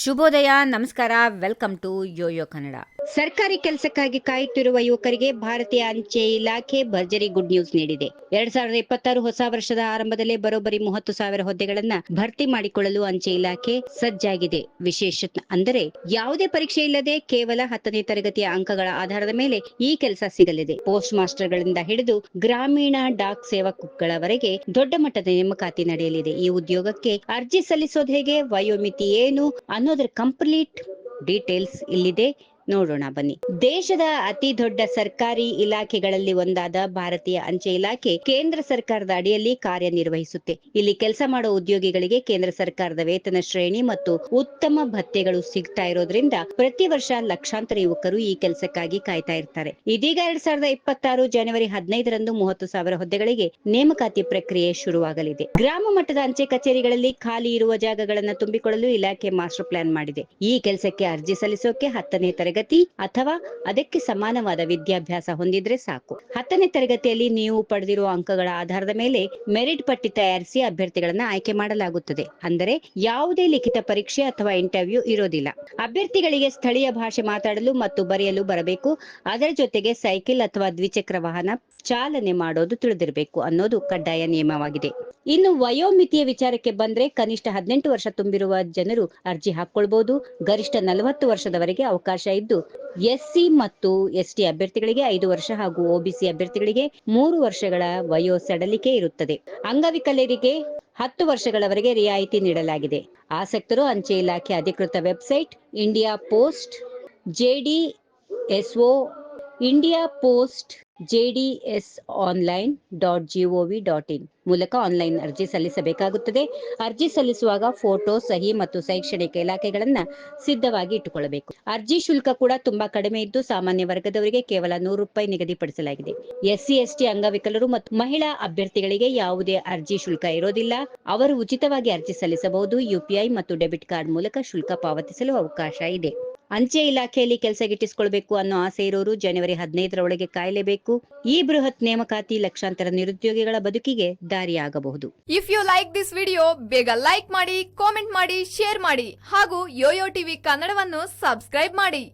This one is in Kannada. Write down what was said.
ಶುಭೋದಯ, ನಮಸ್ಕಾರ, ವೆಲ್ಕಮ್ ಟು ಯೋಯೋ ಕನ್ನಡ. ಸರ್ಕಾರಿ ಕೆಲಸಕ್ಕಾಗಿ ಕಾಯುತ್ತಿರುವ ಯುವಕರಿಗೆ ಭಾರತೀಯ ಅಂಚೆ ಇಲಾಖೆ ಭರ್ಜರಿ ಗುಡ್ ನ್ಯೂಸ್ ನೀಡಿದೆ. 2026 ಹೊಸ ವರ್ಷದ ಆರಂಭದಲ್ಲೇ ಬರೋಬ್ಬರಿ 30,000 ಹುದ್ದೆಗಳನ್ನ ಭರ್ತಿ ಮಾಡಿಕೊಳ್ಳಲು ಅಂಚೆ ಇಲಾಖೆ ಸಜ್ಜಾಗಿದೆ. ವಿಶೇಷ ಅಂದರೆ ಯಾವುದೇ ಪರೀಕ್ಷೆ ಇಲ್ಲದೆ ಕೇವಲ 10ನೇ ತರಗತಿಯ ಅಂಕಗಳ ಆಧಾರದ ಮೇಲೆ ಈ ಕೆಲಸ ಸಿಗಲಿದೆ. ಪೋಸ್ಟ್ ಮಾಸ್ಟರ್ಗಳಿಂದ ಹಿಡಿದು ಗ್ರಾಮೀಣ ಡಾಕ್ ಸೇವಕಗಳವರೆಗೆ ದೊಡ್ಡ ಮಟ್ಟದ ನೇಮಕಾತಿ ನಡೆಯಲಿದೆ. ಈ ಉದ್ಯೋಗಕ್ಕೆ ಅರ್ಜಿ ಸಲ್ಲಿಸೋದು ಹೇಗೆ, ವಯೋಮಿತಿ ಏನು ಅನ್ನೋದರ ಕಂಪ್ಲೀಟ್ ಡೀಟೇಲ್ಸ್ ಇಲ್ಲಿದೆ, ನೋಡೋಣ ಬನ್ನಿ. ದೇಶದ ಅತಿ ದೊಡ್ಡ ಸರ್ಕಾರಿ ಇಲಾಖೆಗಳಲ್ಲಿ ಒಂದಾದ ಭಾರತೀಯ ಅಂಚೆ ಇಲಾಖೆ ಕೇಂದ್ರ ಸರ್ಕಾರದ ಅಡಿಯಲ್ಲಿ ಕಾರ್ಯನಿರ್ವಹಿಸುತ್ತೆ. ಇಲ್ಲಿ ಕೆಲಸ ಮಾಡೋ ಉದ್ಯೋಗಿಗಳಿಗೆ ಕೇಂದ್ರ ಸರ್ಕಾರದ ವೇತನ ಶ್ರೇಣಿ ಮತ್ತು ಉತ್ತಮ ಭತ್ಯೆಗಳು ಸಿಗ್ತಾ ಇರೋದ್ರಿಂದ ಪ್ರತಿ ವರ್ಷ ಲಕ್ಷಾಂತರ ಯುವಕರು ಈ ಕೆಲಸಕ್ಕಾಗಿ ಕಾಯ್ತಾ ಇರ್ತಾರೆ. ಇದೀಗ 2026 ಜನವರಿ 15ರಂದು 30,000 ಹುದ್ದೆಗಳಿಗೆ ನೇಮಕಾತಿ ಪ್ರಕ್ರಿಯೆ ಶುರುವಾಗಲಿದೆ. ಗ್ರಾಮ ಮಟ್ಟದ ಅಂಚೆ ಕಚೇರಿಗಳಲ್ಲಿ ಖಾಲಿ ಇರುವ ಜಾಗಗಳನ್ನು ತುಂಬಿಕೊಳ್ಳಲು ಇಲಾಖೆ ಮಾಸ್ಟರ್ ಪ್ಲಾನ್ ಮಾಡಿದೆ. ಈ ಕೆಲಸಕ್ಕೆ ಅರ್ಜಿ ಸಲ್ಲಿಸೋಕೆ 10ನೇ ತರಗತಿ ಅಥವಾ ಅದಕ್ಕೆ ಸಮಾನವಾದ ವಿದ್ಯಾಭ್ಯಾಸ ಹೊಂದಿದ್ರೆ ಸಾಕು. 10ನೇ ತರಗತಿಯಲ್ಲಿ ನೀವು ಪಡೆದಿರುವ ಅಂಕಗಳ ಆಧಾರದ ಮೇಲೆ ಮೆರಿಟ್ ಪಟ್ಟಿ ತಯಾರಿಸಿ ಅಭ್ಯರ್ಥಿಗಳನ್ನ ಆಯ್ಕೆ ಮಾಡಲಾಗುತ್ತದೆ. ಅಂದರೆ ಯಾವುದೇ ಲಿಖಿತ ಪರೀಕ್ಷೆ ಅಥವಾ ಇಂಟರ್ವ್ಯೂ ಇರೋದಿಲ್ಲ. ಅಭ್ಯರ್ಥಿಗಳಿಗೆ ಸ್ಥಳೀಯ ಭಾಷೆ ಮಾತಾಡಲು ಮತ್ತು ಬರೆಯಲು ಬರಬೇಕು. ಅದರ ಜೊತೆಗೆ ಸೈಕಲ್ ಅಥವಾ ದ್ವಿಚಕ್ರ ವಾಹನ ಚಾಲನೆ ಮಾಡೋದು ತಿಳಿದಿರಬೇಕು ಅನ್ನೋದು ಕಡ್ಡಾಯ ನಿಯಮವಾಗಿದೆ. ಇನ್ನು ವಯೋಮಿತಿಯ ವಿಚಾರಕ್ಕೆ ಬಂದ್ರೆ ಕನಿಷ್ಠ 18 ವರ್ಷ ತುಂಬಿರುವ ಜನರು ಅರ್ಜಿ ಹಾಕೊಳ್ಬಹುದು. ಗರಿಷ್ಠ 40 ವರ್ಷದವರೆಗೆ ಅವಕಾಶ ಇದ್ದು, ಎಸ್ಸಿ ಮತ್ತು ಎಸ್ಟಿ ಅಭ್ಯರ್ಥಿಗಳಿಗೆ 5 ವರ್ಷ ಹಾಗೂ ಒಬಿಸಿ ಅಭ್ಯರ್ಥಿಗಳಿಗೆ 3 ವರ್ಷಗಳ ವಯೋ ಸಡಲಿಕೆ ಇರುತ್ತದೆ. ಅಂಗವಿಕಲರಿಗೆ 10 ವರ್ಷಗಳವರೆಗೆ ರಿಯಾಯಿತಿ ನೀಡಲಾಗಿದೆ. ಆಸಕ್ತರು ಅಂಚೆ ಇಲಾಖೆ ಅಧಿಕೃತ ವೆಬ್ಸೈಟ್ ಇಂಡಿಯಾ ಪೋಸ್ಟ್ JDSonline.gov.in ಮೂಲಕ ಆನ್ಲೈನ್ ಅರ್ಜಿ ಸಲ್ಲಿಸಬೇಕಾಗುತ್ತದೆ. ಅರ್ಜಿ ಸಲ್ಲಿಸುವಾಗ ಫೋಟೋ, ಸಹಿ ಮತ್ತು ಶೈಕ್ಷಣಿಕ ಇಲಾಖೆಗಳನ್ನ ಸಿದ್ಧವಾಗಿ ಇಟ್ಟುಕೊಳ್ಳಬೇಕು. ಅರ್ಜಿ ಶುಲ್ಕ ಕೂಡ ತುಂಬಾ ಕಡಿಮೆ ಇದ್ದು, ಸಾಮಾನ್ಯ ವರ್ಗದವರಿಗೆ ಕೇವಲ ₹100 ನಿಗದಿಪಡಿಸಲಾಗಿದೆ. ಎಸ್ಸಿ, ಎಸ್ಟಿ, ಅಂಗವಿಕಲರು ಮತ್ತು ಮಹಿಳಾ ಅಭ್ಯರ್ಥಿಗಳಿಗೆ ಯಾವುದೇ ಅರ್ಜಿ ಶುಲ್ಕ ಇರೋದಿಲ್ಲ. ಅವರು ಉಚಿತವಾಗಿ ಅರ್ಜಿ ಸಲ್ಲಿಸಬಹುದು. ಯುಪಿಐ ಮತ್ತು ಡೆಬಿಟ್ ಕಾರ್ಡ್ ಮೂಲಕ ಶುಲ್ಕ ಪಾವತಿಸಲು ಅವಕಾಶ ಇದೆ. ಅಂಚೆ ಇಲಾಖೆಯಲ್ಲಿ ಕೆಲಸ ಗಿಟ್ಟಿಸಿಕೊಳ್ಬೇಕು ಅನ್ನೋ ಆಸೆ ಇರೋರು ಜನವರಿ 15ರ ಒಳಗೆ ಕಾಯಲೇಬೇಕು. ಈ ಬೃಹತ್ ನೇಮಕಾತಿ ಲಕ್ಷಾಂತರ ನಿರುದ್ಯೋಗಿಗಳ ಬದುಕಿಗೆ ದಾರಿಯಾಗಬಹುದು. If you like this video, ಬೇಗ ಲೈಕ್ ಮಾಡಿ, ಕಾಮೆಂಟ್ ಮಾಡಿ, ಶೇರ್ ಮಾಡಿ ಹಾಗೂ ಯೋಯೋ ಟಿವಿ ಕನ್ನಡವನ್ನು ಸಬ್ಸ್ಕ್ರೈಬ್ ಮಾಡಿ.